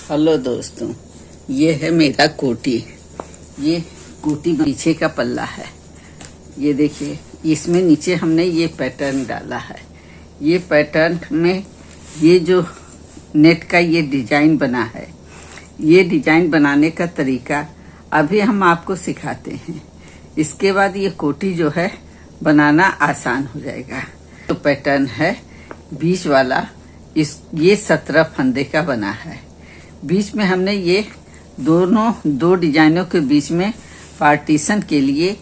Hello दोस्तों, ये है मेरा कोटी। ये कोटी पीछे का पल्ला है। ये देखिए, इसमें नीचे हमने ये पैटर्न डाला है। ये पैटर्न में ये जो नेट का ये डिजाइन बना है, ये डिजाइन बनाने का तरीका अभी हम आपको सिखाते हैं। इसके बाद ये कोटी जो है बनाना आसान हो जाएगा। जो पैटर्न है बीच वाला, ये 17 फंदे का बना है। बीच में हमने ये दो डिजाइनों के बीच में पार्टीशन के लिए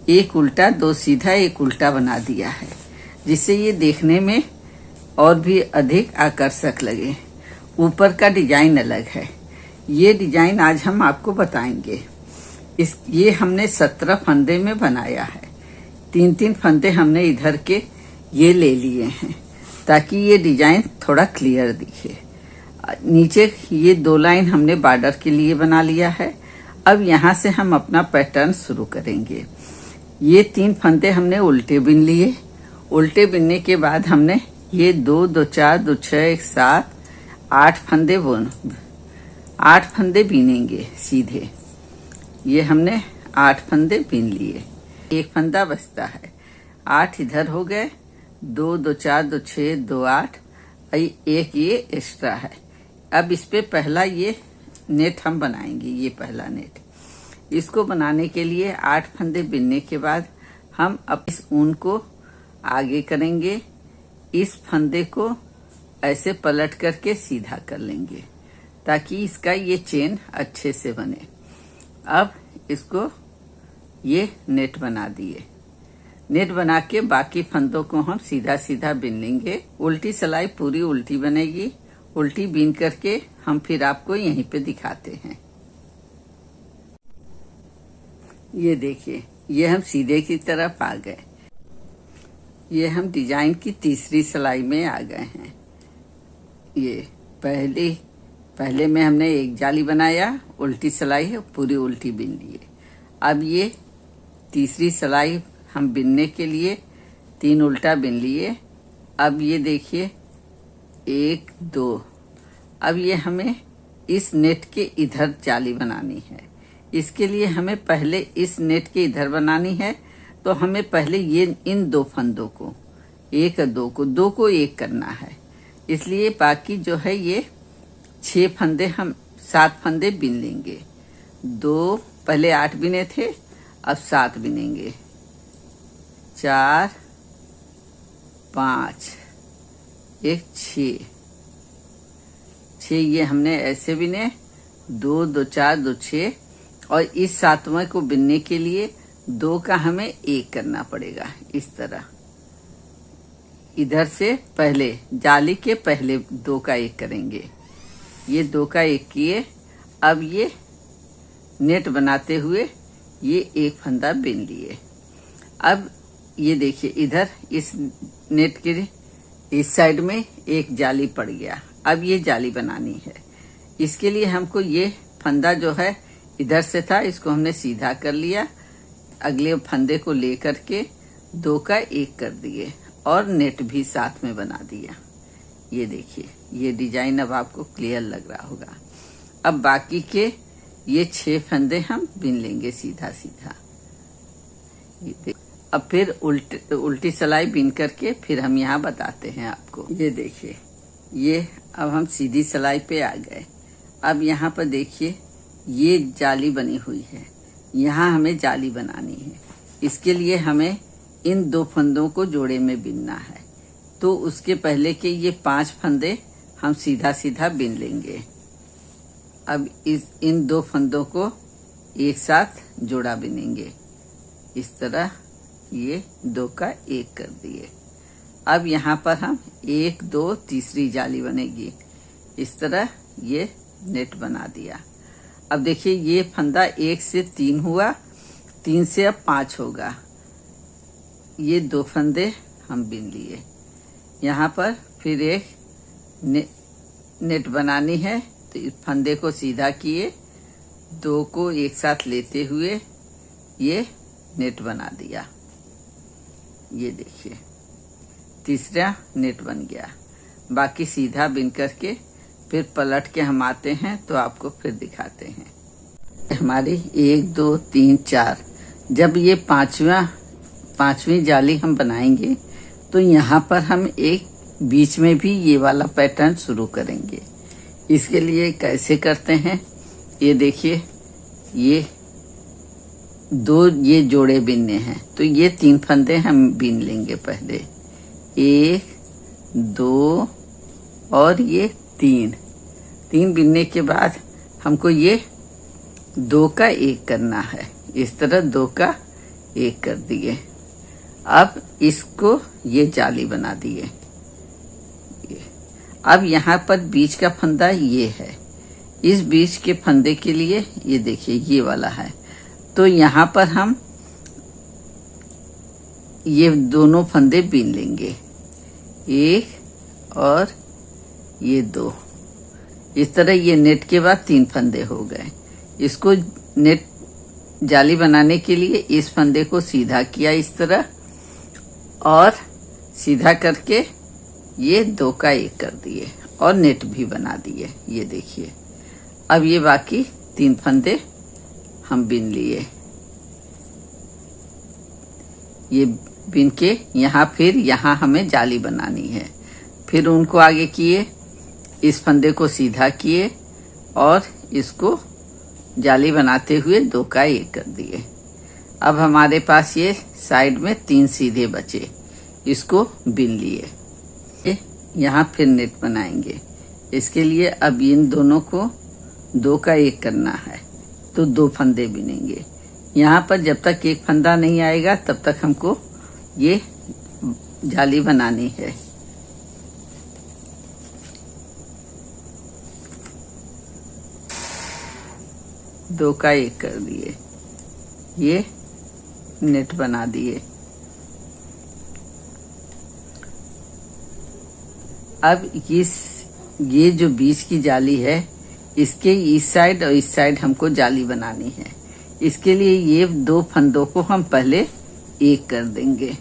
एक उल्टा, दो सीधा, एक उल्टा बना दिया है, जिससे ये देखने में और भी अधिक आकर्षक लगे। ऊपर का डिजाइन अलग है। ये डिजाइन आज हम आपको बताएंगे। ये हमने 17 फंदे में बनाया है। 3-3 फंदे हमने इधर के ये ले लिए हैं ताकि ये डिजाइन थोड़ा क्लियर दिखे। नीचे ये 2 लाइन हमने बॉर्डर के लिए बना लिया है। अब यहाँ से हम अपना पैटर्न शुरू करेंगे। ये 3 फंदे हमने उल्टे बिन लिए। उल्टे बिनने के बाद हमने ये 2, 2, 4, 2, 6, 1, 7, 8 फंदे बीनेंगे सीधे। ये हमने 8 फंदे बीन लिए। एक फंदा बचता है। 8 इधर हो गए, 2, 2, 4, 2, 6, 2, 8, एक ये एक्स्ट्रा है। अब इस पे पहला ये नेट हम बनाएंगे। ये पहला नेट, इसको बनाने के लिए 8 फंदे बिनने के बाद हम अब इस ऊन को आगे करेंगे। इस फंदे को ऐसे पलट करके सीधा कर लेंगे ताकि इसका ये चेन अच्छे से बने। अब इसको ये नेट बना दिए। नेट बना के बाकी फंदों को हम सीधा सीधा बिन लेंगे। उल्टी सिलाई पूरी उल्टी बनेगी। उल्टी बीन करके हम फिर आपको यहीं पे दिखाते हैं। ये देखिए, ये हम सीधे की तरफ आ गए। ये हम डिजाइन की तीसरी सिलाई में आ गए हैं। ये पहले में हमने एक जाली बनाया, उल्टी सिलाई है, पूरी उल्टी बिन लिए। अब ये तीसरी सिलाई हम बिनने के लिए 3 उल्टा बिन लिए। अब ये देखिए 1, 2। अब ये हमें इस नेट के इधर जाली बनानी है। इसके लिए हमें पहले इस नेट के इधर बनानी है, तो हमें पहले ये इन 2 फंदों को, 1 और 2 को 1 करना है। इसलिए बाकी जो है ये 6 फंदे, हम 7 फंदे बिन लेंगे। 2 पहले 8 बिने थे, अब 7 बिनेंगे। 4, 5, 1, 6 ये हमने ऐसे बिने। 2, 2, 4, 2, 6 और इस 7वें को बिनने के लिए 2 का हमें 1 करना पड़ेगा। इस तरह इधर से पहले जाली के पहले 2 का 1 करेंगे। ये 2 का 1 किए। अब ये नेट बनाते हुए ये एक फंदा बिन लिए। अब ये देखिए, इधर इस नेट के इस साइड में एक जाली पड़ गया। अब ये जाली बनानी है। इसके लिए हमको ये फंदा जो है इधर से था, इसको हमने सीधा कर लिया। अगले फंदे को लेकर के 2 का 1 कर दिए और नेट भी साथ में बना दिया। ये देखिए, ये डिजाइन अब आपको क्लियर लग रहा होगा। अब बाकी के ये 6 फंदे हम बिन लेंगे सीधा सीधा। अब फिर उल्टी सिलाई बिन करके फिर हम यहाँ बताते हैं आपको। ये देखिए, ये अब हम सीधी सिलाई पे आ गए। अब यहाँ पर देखिए, ये जाली बनी हुई है। यहाँ हमें जाली बनानी है। इसके लिए हमें इन 2 फंदों को जोड़े में बिनना है। तो उसके पहले के ये 5 फंदे हम सीधा सीधा बिन लेंगे। अब इन 2 फंदों को एक साथ जोड़ा बिनेंगे। इस तरह ये 2 का 1 कर दिए। अब यहाँ पर हम 1, 2 तीसरी जाली बनेगी। इस तरह ये नेट बना दिया। अब देखिए, ये फंदा 1 से 3 हुआ, 3 से अब 5 होगा। ये 2 फंदे हम बिन लिए। यहाँ पर फिर एक नेट बनानी है, तो इस फंदे को सीधा किए, 2 को एक साथ लेते हुए ये नेट बना दिया। ये देखिए, तीसरा नेट बन गया। बाकी सीधा बिन करके फिर पलट के हम आते हैं तो आपको फिर दिखाते हैं। हमारी 1 2 3 4, जब ये पांचवी जाली हम बनाएंगे तो यहाँ पर हम एक बीच में भी ये वाला पैटर्न शुरू करेंगे। इसके लिए कैसे करते हैं, ये देखिए, ये 2 ये जोड़े बीनने हैं तो ये 3 फंदे हम बीन लेंगे पहले, 1 2 और ये 3 बीनने के बाद हमको ये 2 का 1 करना है। इस तरह 2 का 1 कर दिए। अब इसको ये जाली बना दिए। अब यहाँ पर बीच का फंदा ये है, इस बीच के फंदे के लिए ये देखिए ये वाला है, तो यहाँ पर हम ये दोनों फंदे बीन लेंगे, 1 और ये 2। इस तरह ये नेट के बाद 3 फंदे हो गए। इसको नेट जाली बनाने के लिए इस फंदे को सीधा किया इस तरह, और सीधा करके ये 2 का 1 कर दिए और नेट भी बना दिए। ये देखिए, अब ये बाकी 3 फंदे हम बीन लिए। ये बीन के यहाँ हमें जाली बनानी है। फिर उनको आगे किए, इस फंदे को सीधा किए और इसको जाली बनाते हुए 2 का 1 कर दिए। अब हमारे पास ये साइड में 3 सीधे बचे, इसको बीन लिए। यहाँ फिर नेट बनाएंगे। इसके लिए अब इन दोनों को 2 का 1 करना है तो 2 फंदे बीनेंगे। यहाँ पर जब तक 1 फंदा नहीं आएगा तब तक हमको ये जाली बनानी है। दो का 1 कर दिए, ये नेट बना दिए। अब ये जो बीच की जाली है, इसके इस साइड और इस साइड हमको जाली बनानी है। इसके लिए ये 2 फंदों को हम पहले 1 कर देंगे।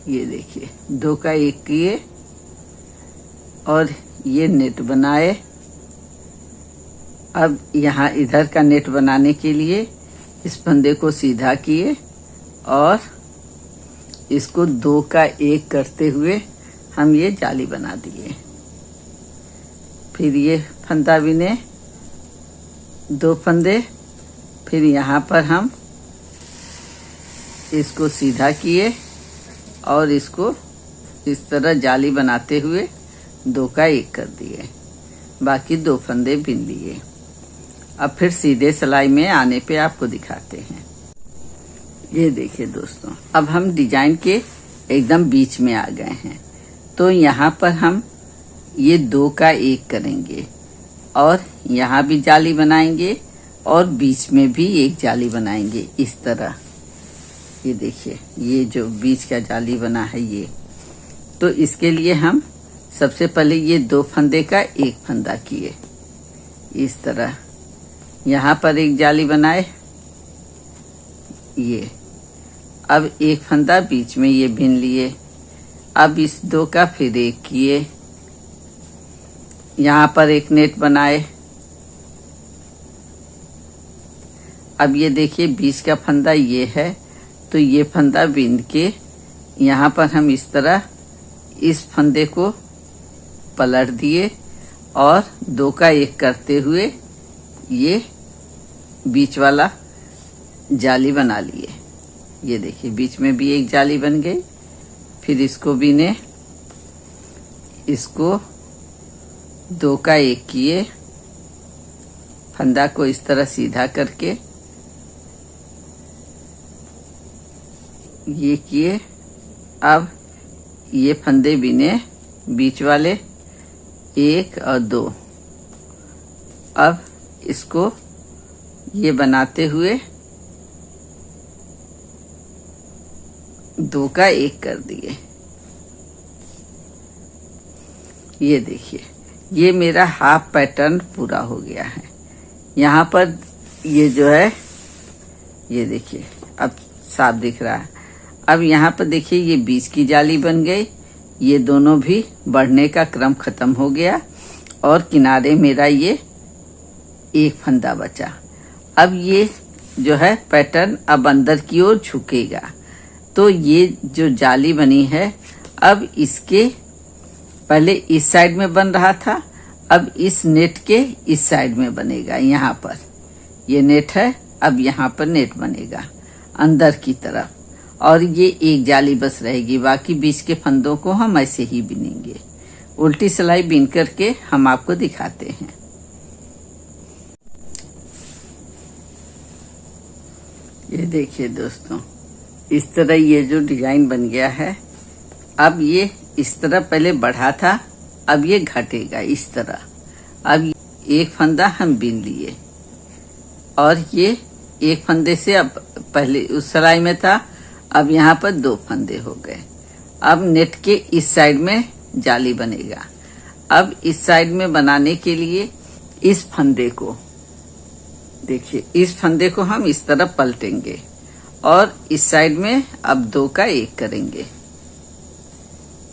ये देखिए, 2 का 1 किए और ये नेट बनाए। अब यहाँ इधर का नेट बनाने के लिए इस फंदे को सीधा किए और इसको 2 का 1 करते हुए हम ये जाली बना दिए। फिर ये फंदा बिने, 2 फंदे, फिर यहाँ पर हम इसको सीधा किए और इसको इस तरह जाली बनाते हुए 2 का 1 कर दिए। बाकी 2 फंदे बिन लिए। अब फिर सीधे सिलाई में आने पे आपको दिखाते हैं। ये देखिए दोस्तों, अब हम डिजाइन के एकदम बीच में आ गए हैं। तो यहाँ पर हम ये 2 का 1 करेंगे और यहाँ भी जाली बनाएंगे और बीच में भी एक जाली बनाएंगे इस तरह। ये देखिए, ये जो बीच का जाली बना है ये, तो इसके लिए हम सबसे पहले ये 2 फंदे का 1 फंदा किए इस तरह। यहाँ पर एक जाली बनाए, ये अब 1 फंदा बीच में ये बिन लिए। अब इस 2 का फिर 1 किए, यहाँ पर एक नेट बनाए। अब ये देखिए, बीच का फंदा ये है, तो ये फंदा बिन के यहाँ पर हम इस तरह इस फंदे को पलट दिए और 2 का 1 करते हुए ये बीच वाला जाली बना लिए। ये देखिए, बीच में भी एक जाली बन गई। फिर इसको बीने, इसको 2 का 1 किए, फंदा को इस तरह सीधा करके ये किए। अब ये फंदे बीने बीच वाले 1 और 2। अब इसको ये बनाते हुए 2 का 1 कर दिए। ये देखिए, ये मेरा हाफ पैटर्न पूरा हो गया है। यहाँ पर ये जो है, ये देखिए अब साफ दिख रहा है। अब यहाँ पर देखिए, ये बीच की जाली बन गई। ये दोनों भी बढ़ने का क्रम खत्म हो गया। और किनारे मेरा ये एक फंदा बचा। अब ये जो है पैटर्न अब अंदर की ओर झुकेगा। तो ये जो जाली बनी है अब इसके पहले इस साइड में बन रहा था, अब इस नेट के इस साइड में बनेगा। यहाँ पर ये नेट है, अब यहाँ पर नेट बनेगा अंदर की तरफ, और ये एक जाली बस रहेगी। बाकी बीच के फंदों को हम ऐसे ही बिनेंगे। उल्टी सिलाई बिन करके हम आपको दिखाते हैं। ये देखिए दोस्तों, इस तरह ये जो डिजाइन बन गया है। अब ये इस तरह पहले बढ़ा था, अब ये घटेगा इस तरह। अब एक फंदा हम बिन लिए और ये एक फंदे से अब पहले उस सिलाई में था, अब यहाँ पर 2 फंदे हो गए। अब नेट के इस साइड में जाली बनेगा। अब इस साइड में बनाने के लिए इस फंदे को देखिए, इस फंदे को हम इस तरह पलटेंगे और इस साइड में अब 2 का 1 करेंगे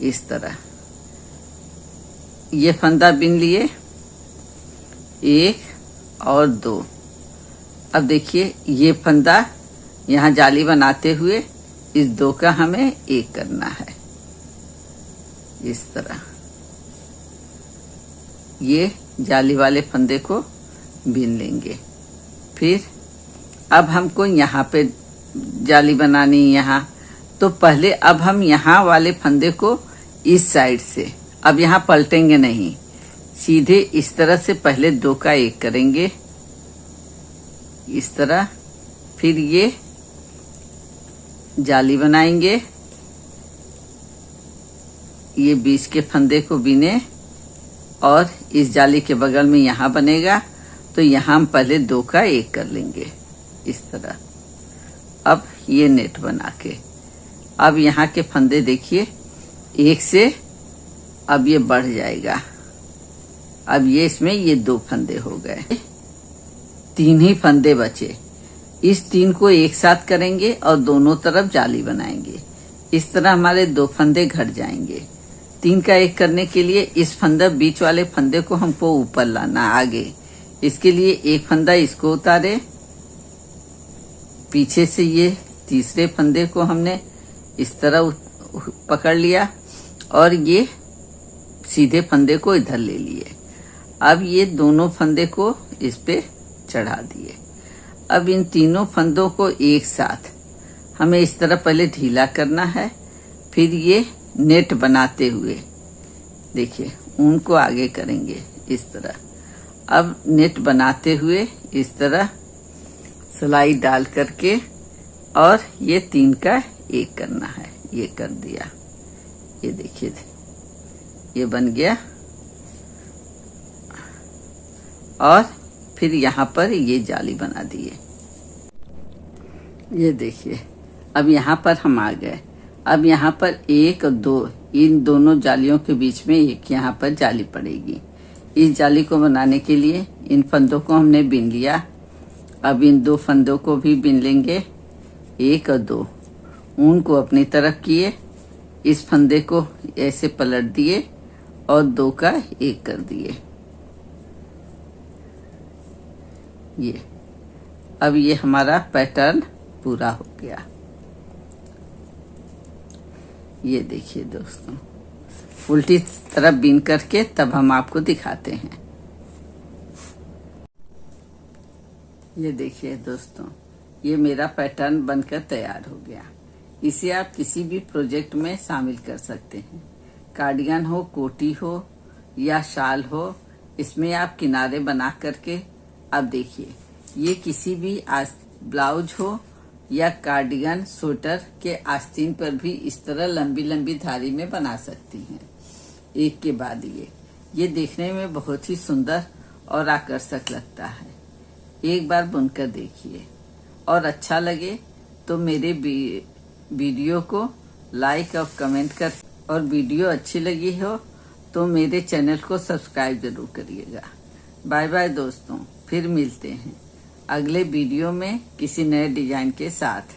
इस तरह। ये फंदा बिन लिए 1 और 2। अब देखिए ये फंदा यहाँ जाली बनाते हुए इस 2 का हमें 1 करना है इस तरह। ये जाली वाले फंदे को बिन लेंगे। फिर अब हमको यहाँ पे जाली बनानी यहाँ, तो पहले अब हम यहाँ वाले फंदे को इस साइड से, अब यहाँ पलटेंगे नहीं, सीधे इस तरह से पहले 2 का 1 करेंगे इस तरह। फिर ये जाली बनाएंगे, ये बीच के फंदे को बिने और इस जाली के बगल में यहाँ बनेगा, तो यहाँ हम पहले 2 का 1 कर लेंगे इस तरह। अब ये नेट बना के अब यहाँ के फंदे देखिए 1 से अब ये बढ़ जाएगा। अब ये इसमें ये 2 फंदे हो गए, 3 ही फंदे बचे। इस 3 को एक साथ करेंगे और दोनों तरफ जाली बनाएंगे। इस तरह हमारे 2 फंदे घट जाएंगे। 3 का 1 करने के लिए इस फंदा बीच वाले फंदे को हमको ऊपर लाना आगे। इसके लिए एक फंदा इसको उतारे, पीछे से ये तीसरे फंदे को हमने इस तरह पकड़ लिया और ये सीधे फंदे को इधर ले लिए। अब ये दोनों फंदे को इस पे चढ़ा दिए। अब इन तीनों फंदों को एक साथ हमें इस तरह पहले ढीला करना है, फिर ये नेट बनाते हुए देखिए उनको आगे करेंगे इस तरह। अब नेट बनाते हुए इस तरह सिलाई डाल करके और ये 3 का 1 करना है। ये कर दिया, ये देखिए ये बन गया। और फिर यहाँ पर ये जाली बना दिए। ये देखिए अब यहाँ पर हम आ गए। अब यहाँ पर 1 और 2 इन दोनों जालियों के बीच में एक यहाँ पर जाली पड़ेगी। इस जाली को बनाने के लिए इन फंदों को हमने बिन लिया। अब इन 2 फंदों को भी बिन लेंगे, 1 और 2। ऊन को अपनी तरफ किए, इस फंदे को ऐसे पलट दिए और 2 का 1 कर दिए। ये अब ये हमारा पैटर्न पूरा हो गया। ये देखिए दोस्तों, उल्टी तरफ बिन करके तब हम आपको दिखाते हैं। ये देखिए दोस्तों, ये मेरा पैटर्न बनकर तैयार हो गया। इसे आप किसी भी प्रोजेक्ट में शामिल कर सकते हैं। कार्डिगन हो, कोटी हो या शाल हो, इसमें आप किनारे बना करके अब देखिए ये किसी भी ब्लाउज हो या कार्डिगन स्वेटर के आस्तीन पर भी इस तरह लंबी लंबी धारी में बना सकती हैं, एक के बाद ये देखने में बहुत ही सुंदर और आकर्षक लगता है। एक बार बुनकर देखिए और अच्छा लगे तो मेरे वीडियो को लाइक और कमेंट कर, और वीडियो अच्छी लगी हो तो मेरे चैनल को सब्सक्राइब जरूर करिएगा। बाय बाय दोस्तों, फिर मिलते हैं अगले वीडियो में किसी नए डिजाइन के साथ।